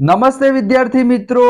નમસ્તે વિદ્યાર્થી મિત્રો,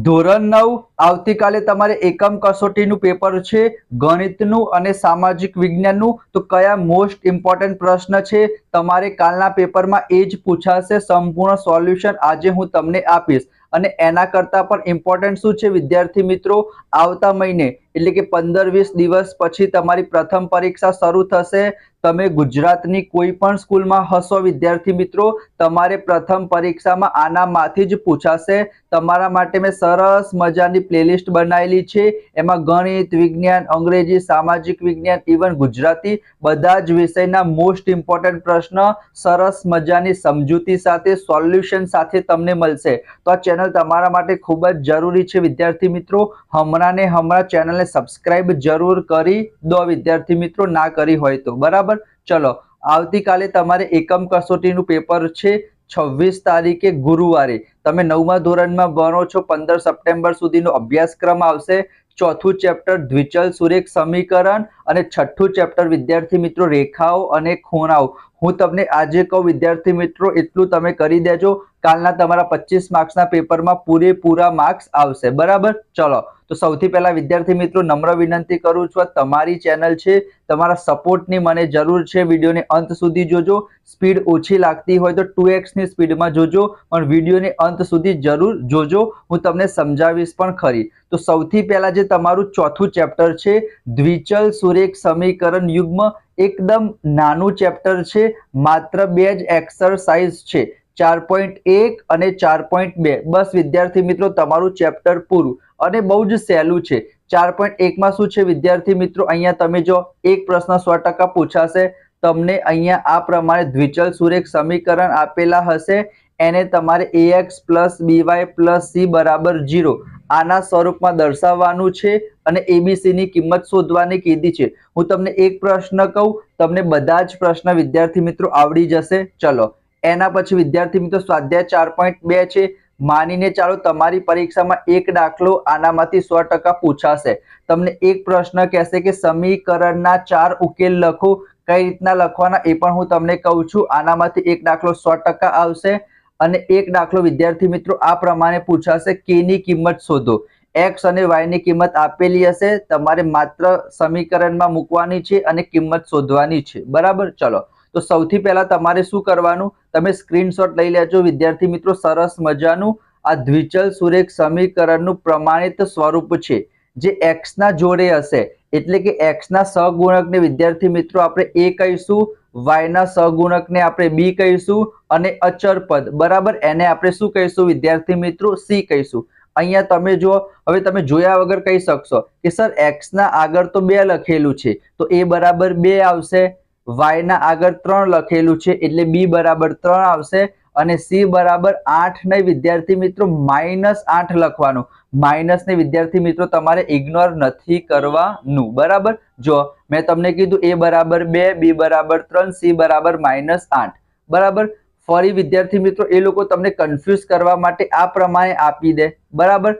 ધોરણ 9 આવતીકાલે તમારે એકમ કસોટીનું પેપર છે ગણિતનું અને સામાજિક વિજ્ઞાનનું। તો કયા મોસ્ટ ઇમ્પોર્ટન્ટ પ્રશ્ન છે તમારે કાલના પેપરમાં એ જ પૂછાશે। સંપૂર્ણ સોલ્યુશન આજે હું તમને આપીશ અને એના કરતાં પણ ઇમ્પોર્ટન્ટ શું છે વિદ્યાર્થી મિત્રો, આવતા મહિને એટલે કે 15-20 દિવસ પછી તમારી પ્રથમ પરીક્ષા શરૂ થશે। તમે ગુજરાતની કોઈ પણ સ્કૂલમાં હશો વિદ્યાર્થી મિત્રો, તમારે પ્રથમ પરીક્ષામાં આનામાંથી જ પૂછાશે। તમારા માટે મેં સરસ મજાની પ્લેલિસ્ટ બનાવેલી છે, એમાં ગણિત, વિજ્ઞાન, અંગ્રેજી, સામાજિક વિજ્ઞાન, ઇવન ગુજરાતી બધા જ વિષયના મોસ્ટ ઇમ્પોર્ટન્ટ પ્રશ્ન સરસ મજાની સમજૂતી સાથે સોલ્યુશન સાથે તમને મળશે। તો આ ચેનલ તમારા માટે ખૂબ જ જરૂરી છે વિદ્યાર્થી મિત્રો, હમણાં ને હમણાં ચેનલને સબસ્ક્રાઇબ જરૂર કરી દો વિદ્યાર્થી મિત્રો, ના કરી હોય તો બરાબર। ચલો, આવતીકાલે તમારે એકમ કસોટીનું પેપર છે 26 તારીખે ગુરુવારે। તમે 9મા ધોરણમાં ભણો છો, 15 સપ્ટેમ્બર સુધીનો અભ્યાસક્રમ આવશે। ચોથું ચેપ્ટર દ્વિચલ સુરેખ સમીકરણ અને છઠ્ઠું ચેપ્ટર વિદ્યાર્થી મિત્રો રેખાઓ અને ખૂણાઓ। હું તમને આજે કહું વિદ્યાર્થી મિત્રો એટલું તમે કરી દેજો, કાલના તમારા 25 માર્ક્સના પેપરમાં પૂરેપૂરા માર્ક્સ આવશે બરાબર। ચલો, તો સૌથી પહેલા વિદ્યાર્થી મિત્રો નમ્ર વિનંતી કરું છું, તમારી ચેનલ છે, તમારા સપોર્ટની મને જરૂર છે। વિડીયોને અંત સુધી જોજો, સ્પીડ ઓછી લાગતી હોય તો 2x ની સ્પીડમાં જોજો, પણ વિડીયોને અંત સુધી જરૂર જોજો, હું તમને સમજાવીશ પણ ખરી। તો સૌથી પહેલા જે તમારું ચોથું ચેપ્ટર છે દ્વિચલ સુરેખ સમીકરણ યુગ્મ, એકદમ નાનું ચેપ્ટર છે, માત્ર 2 જ એક્સરસાઇઝ છે, 4.1 અને 4.2, બસ વિદ્યાર્થી મિત્રો તમારું ચેપ્ટર પૂરું અને બહુ જ સહેલું છે। 4.1 માં શું છે વિદ્યાર્થી મિત્રો, અહીંયા તમે જો એક પ્રશ્ન 100% પૂછાશે તમને। અહીંયા આ પ્રમાણે દ્વિચલ સુરેખ સમીકરણ આપેલા હશે, એને તમારે ax by c બરાબર 0 આના સ્વરૂપમાં દર્શાવવાનું છે અને એબીસી ની કિંમત શોધવાની કીધી છે। હું તમને એક પ્રશ્ન કહું, તમને બધા જ પ્રશ્ન વિદ્યાર્થી મિત્રો આવડી જશે। ચલો, એના પછી વિદ્યાર્થી મિત્રો સ્વાધ્યાય 4.2 છે, માનીને ચાલો તમારી પરીક્ષામાં એક દાખલો આનામાંથી 100% પૂછાશે। તમને એક પ્રશ્ન કહેશે કે સમીકરણના 4 ઉકેલ લખો, કઈ રીતના લખવાના એ પણ હું તમને કહું છું। આનામાંથી એક દાખલો 100% આવશે અને એક દાખલો વિદ્યાર્થી મિત્રો આ પ્રમાણે પૂછાશે, કે ની કિંમત શોધો। x અને y ની કિંમત આપેલી હશે, તમારે માત્ર સમીકરણમાં મૂકવાની છે અને કિંમત શોધવાની છે બરાબર। ચલો, તો સૌથી પહેલા તમારે શું કરવાનું, તમે સ્ક્રીનશોટ લઈ લેજો વિદ્યાર્થી મિત્રો, સરસ મજાનું આ દ્વિચલ સુરેખ સમીકરણનું પ્રમાણિત સ્વરૂપ છે જે x ના જોડે હશે, એટલે કે x ના સહગુણકને વિદ્યાર્થી મિત્રો આપણે a કહીશું, y ના સહગુણકને આપણે b કહીશું અને અચર પદ બરાબર એને આપણે શું કહીશું વિદ્યાર્થી મિત્રો, c કહીશું। અહીંયા તમે જો, હવે તમે જોયા વગર કહી શકશો કે સર x ના આગળ તો 2 લખેલું છે તો a બરાબર 2 આવશે, y ના આગળ 3 લખેલું છે એટલે b બરાબર 3 આવશે અને c બરાબર 8 નહીં વિદ્યાર્થી મિત્રો, -8 લખવાનું। માઇનસ ને વિદ્યાર્થી મિત્રો તમારે ઇગ્નોર નથી કરવાનું બરાબર। જો મેં તમને કીધું a બરાબર 2, b બરાબર 3, c બરાબર -8 બરાબર। ફરી વિદ્યાર્થી મિત્રો એ લોકો તમને કન્ફ્યુઝ કરવા માટે આ પ્રમાણે આપી દે બરાબર,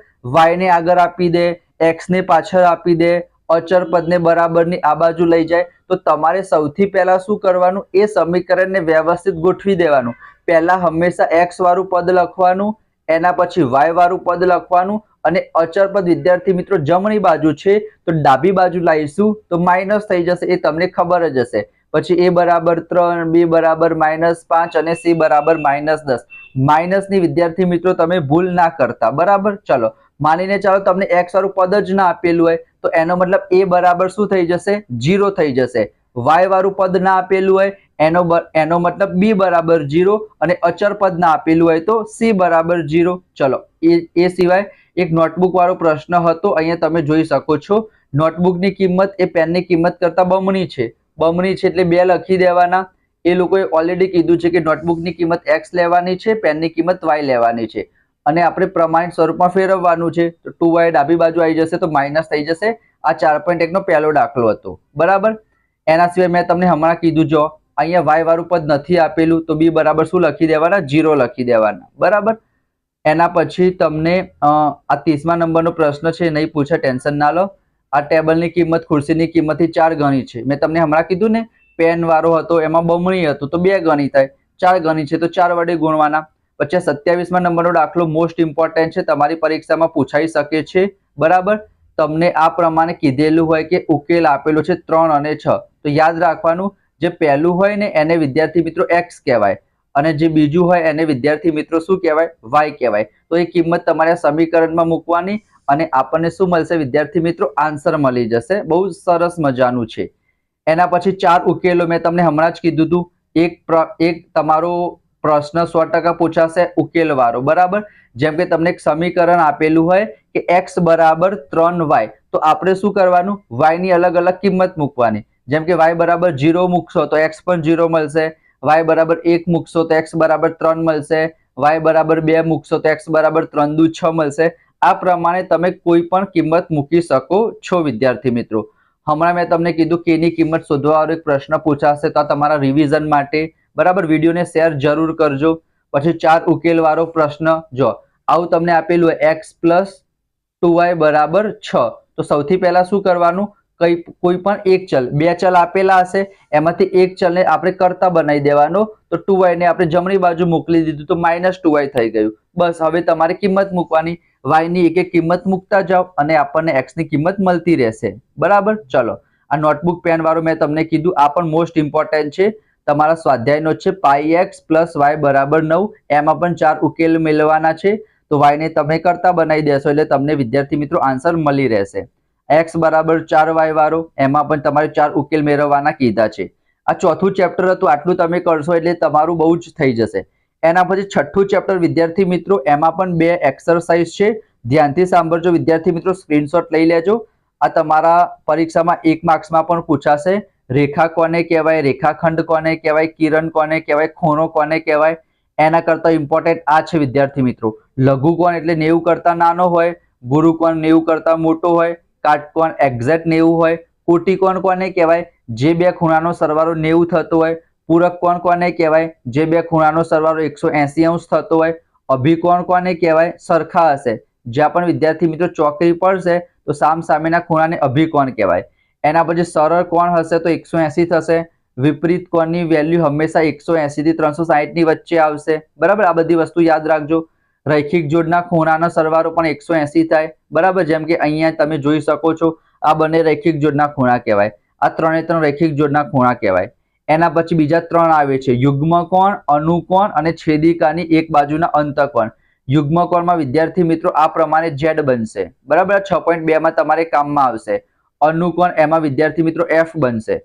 y ને આગળ આપી દે, x ને પાછળ આપી દે, અચર પદને બરાબરની આ બાજુ લઈ જાય। તો તમારે સૌથી પહેલા શું કરવાનું, એ સમીકરણને વ્યવસ્થિત ગોઠવી દેવાનું। પહેલા હંમેશા x વાળું પદ લખવાનું, એના પછી y વાળું પદ લખવાનું અને અચર પદ વિદ્યાર્થી મિત્રો જમણી બાજુ છે તો ડાબી બાજુ લાવીશું તો માઇનસ થઈ જશે, એ તમને ખબર જ હશે। પછી a બરાબર 3, b બરાબર -5 અને c બરાબર -10। માઇનસની વિદ્યાર્થી મિત્રો તમે ભૂલ ના કરતા બરાબર। ચલો, માનીને ચાલો તમને x વાળું પદ જ ના આપેલું હોય તો એનો મતલબ a બરાબર શું થઈ જશે, 0 થઈ જશે। y વાળું પદ ના આપેલું હોય એનો મતલબ b બરાબર 0 અને અચર પદ ના આપેલું હોય તો c બરાબર 0। ચલો, એ સિવાય એક નોટબુક વાળો પ્રશ્ન હતો, અહીંયા તમે જોઈ શકો છો નોટબુકની કિંમત એ પેનની કિંમત કરતા બમણી છે, બમણી છે એટલે 2 લખી દેવાના। એ લોકોએ ઓલરેડી કીધું છે કે નોટબુકની કિંમત x લેવાની છે, પેનની કિંમત y લેવાની છે અને આપણે પ્રમાણિત સ્વરૂપમાં ફેરવવાનું છે તો 2y ડાબી બાજુ આવી જશે તો માઇનસ થઈ જશે। આ 4.1 નો પહેલો દાખલો હતો બરાબર। એના સિવાય મેં તમને હમણાં કીધું, જો અહીંયા y વાળું પદ નથી આપેલું તો b બરાબર શું લખી દેવાના, 0 લખી દેવાના બરાબર। એના પછી તમને આ 30મા નંબરનો પ્રશ્ન છે, નહીં પૂછે ટેન્શન ના લો। આ ટેબલની કિંમત ખુરશીની કિંમતથી 4 ગણી છે, મેં તમને હમણાં કીધું ને પેન વાળો હતો એમાં બમણી હતું તો 2 ગણી થાય, 4 ગણી છે તો 4 વડે ગુણવાના। પછી 27મા નંબરનો દાખલો મોસ્ટ ઇમ્પોર્ટન્ટ છે, તમારી પરીક્ષામાં પૂછાઈ શકે છે. બરાબર, તમને આ પ્રમાણે કીધેલું હોય કે ઉકેલ આપેલો છે 3 અને 6, તો યાદ રાખવાનું જે પહેલું હોય ને એને વિદ્યાર્થી મિત્રો x કહેવાય અને જે બીજું હોય એને વિદ્યાર્થી મિત્રો શું કહેવાય? y કહેવાય. તો એ કિંમત તમારે સમીકરણમાં મૂકવાની અને આપણને શું મળશે વિદ્યાર્થી મિત્રો? આન્સર મળી જશે. બહુ સરસ મજાનું છે. એના પછી 4 ઉકેલો મેં તમને હમણાં જ કીધું હતું. એક તમારો પ્રશ્ન 100% પૂછાશે ઉકેલવાળો. બરાબર, જેમ કે તમને એક સમીકરણ આપેલું હોય કે x બરાબર 3y, તો આપણે શું કરવાનું? y ની અલગ અલગ કિંમત મૂકવાની. જેમ કે y બરાબર 0 મૂકશો તો x પણ 0 મળશે, y બરાબર 1 મૂકશો તો x બરાબર 3 મળશે, y બરાબર 2 મૂકશો તો x બરાબર 3 દુ 6 મળશે. આ પ્રમાણે તમે કોઈ પણ કિંમત મૂકી શકો છો વિદ્યાર્થી મિત્રો. હમણાં મેં તમને કીધું કે ની કિંમત શોધવાનો એક પ્રશ્ન પૂછાશે, તો તમારા રિવિઝન માટે બરાબર વિડીયોને શેર જરૂર કરજો. પછી 4 ઉકેલવાળો પ્રશ્ન જો આવું તમને આપેલું હોય x પ્લસ 2y બરાબર 6, તો સૌથી પહેલા શું કરવાનું? કોઈ પણ એક ચલ, બે ચલ આપેલા હશે એમાંથી એક ચલને આપણે કરતા બનાવી દેવાનો, તો 2y ને આપણે જમણી બાજુ મોકલી દીધું તો -2y થઈ ગયું. બસ, હવે તમારે કિંમત મૂકવાની, y ની એક એક કિંમત મૂકતા જાઓ અને આપણને x ની કિંમત મળતી રહેશે. બરાબર, ચલો આ નોટબુક પેન વાળું મેં તમને કીધું, આ પણ મોસ્ટ ઇમ્પોર્ટન્ટ છે, તમારા સ્વાધ્યાયનો છે. πx + y બરાબર 9, એમાં પણ 4 ઉકેલ મેળવવાના છે, તો y ને તમે કરતા બનાવી દેશો એટલે તમને વિદ્યાર્થી મિત્રો આન્સર મળી રહેશે. x બરાબર 4y વાળો, એમાં પણ તમારે 4 ઉકેલ મેળવવાના કીધા છે. આ ચોથું ચેપ્ટર હતું, આટલું તમે કરશો એટલે તમારું બહુ જ થઈ જશે. એના પછી છઠ્ઠું ચેપ્ટર વિદ્યાર્થી મિત્રો, એમાં પણ 2 એક્સરસાઇઝ છે, ધ્યાનથી સાંભળજો વિદ્યાર્થી મિત્રો, સ્ક્રીનશોટ લઈ લેજો. આ તમારા પરીક્ષામાં 1 માર્ક્સમાં પણ પૂછાશે. રેખા કોને કહેવાય, રેખાખંડ કોને કહેવાય, કિરણ કોને કહેવાય, ખૂણો કોને કહેવાય. એના કરતા ઇમ્પોર્ટન્ટ આ છે વિદ્યાર્થી મિત્રો, લઘુકોણ એટલે 90 કરતા નાનો હોય, ગુરુકોણ 90 કરતા મોટો હોય, કાટકોણ એક્ઝેક્ટ 90 હોય, કોટિકોણ કોને કહેવાય? જે બે ખૂણાનો સરવાળો 90 થતો હોય. પૂરક કોણ કોને કહેવાય? જે બે ખૂણાનો સરવાળો 180 અંશ થતો હોય. અભિકોણ કોને કહેવાય? સરખા હશે, જ્યાં પણ વિદ્યાર્થી મિત્રો ચોકડી પડશે તો સામસામેના ખૂણાને અભિકોણ કહેવાય. એના પછી સરળ કોણ હશે તો 180 થશે. વિપરીત કોણની વેલ્યુ હંમેશા 180 થી 360 ની વચ્ચે આવશે. બરાબર, આ બધી વસ્તુ યાદ રાખજો. રૈખિક જોડના ખૂણાનો સરવાળો પણ 180 થાય. બરાબર, જેમ કે અહીંયા તમે જોઈ શકો છો, આ બંને રૈખિક જોડના ખૂણા કહેવાય. આ 3 રૈખિક જોડના ખૂણા કહેવાય. એના પછી બીજા 3 આવે છે, યુગ્મકોણ, અનુકોણ અને છેદિકાની એક બાજુના અંતકોણ. યુગ્મકોણમાં વિદ્યાર્થી મિત્રો આ પ્રમાણે z બનશે. બરાબર, 6.2 માં તમારે કામમાં આવશે. અનુકોણ એમાં વિદ્યાર્થી મિત્રો f બનશે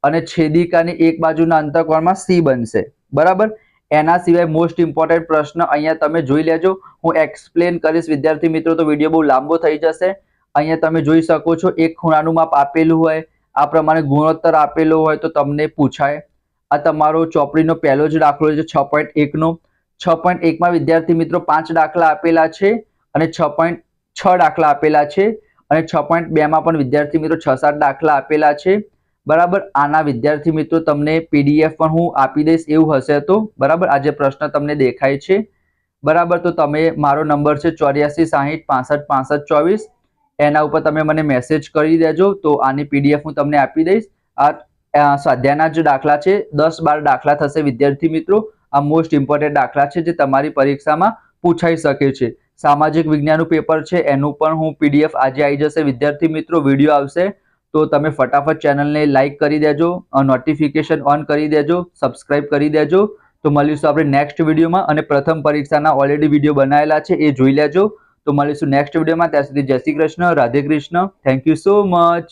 અને છેદિકાની એક બાજુના અંતકોણમાં c બનશે. બરાબર, એના સિવાય મોસ્ટ ઇમ્પોર્ટન્ટ પ્રશ્ન અહીંયા તમે જોઈ લેજો. હું એક્સપ્લેન કરીશ વિદ્યાર્થી મિત્રો તો વિડીયો બહુ લાંબો થઈ જશે. અહીંયા તમે જોઈ શકો છો, એક ખૂણાનું માપ આપેલું હોય, આ પ્રમાણે ગુણોત્તર આપેલો હોય તો તમને પૂછાય. આ તમારો ચોપડીનો પહેલો જ દાખલો છે 6.1 નો. 6.1 માં વિદ્યાર્થી મિત્રો 5 દાખલા આપેલા છે અને 6.6 દાખલા આપેલા છે અને 6.2 માં પણ વિદ્યાર્થી મિત્રો 6-7 દાખલા આપેલા છે. બરાબર, આના વિદ્યાર્થી મિત્રો તમને PDF પણ હું આપી દઈશ એવું હશે તો. બરાબર, આ જે પ્રશ્ન તમને દેખાય છે. બરાબર, તો તમે મારો નંબર છે 84 60 65 65 24, એના ઉપર તમે મને મેસેજ કરી દેજો તો આની PDF હું તમને આપી દઈશ. આ સ્વાધ્યાયના જે દાખલા છે 10-12 દાખલા થશે વિદ્યાર્થી મિત્રો. આ મોસ્ટ ઇમ્પોર્ટન્ટ દાખલા છે જે તમારી પરીક્ષામાં પૂછાઈ શકે છે. સામાજિક વિજ્ઞાનનું પેપર છે એનું પણ હું PDF આજે આવી જશે વિદ્યાર્થી મિત્રો, વિડીયો આવશે તો તમે ફટાફટ ચેનલને લાઈક કરી દેજો, નોટિફિકેશન ઓન કરી દેજો, સબસ્ક્રાઇબ કરી દેજો. તો મળીશું આપણે નેક્સ્ટ વિડીયોમાં અને પ્રથમ પરીક્ષાના ઓલરેડી વિડીયો બનાવેલા છે એ જોઈ લેજો. તો મળીશું નેક્સ્ટ વિડીયોમાં, ત્યાં સુધી જય Shri Krishna, Radhe Krishna. Thank you so much.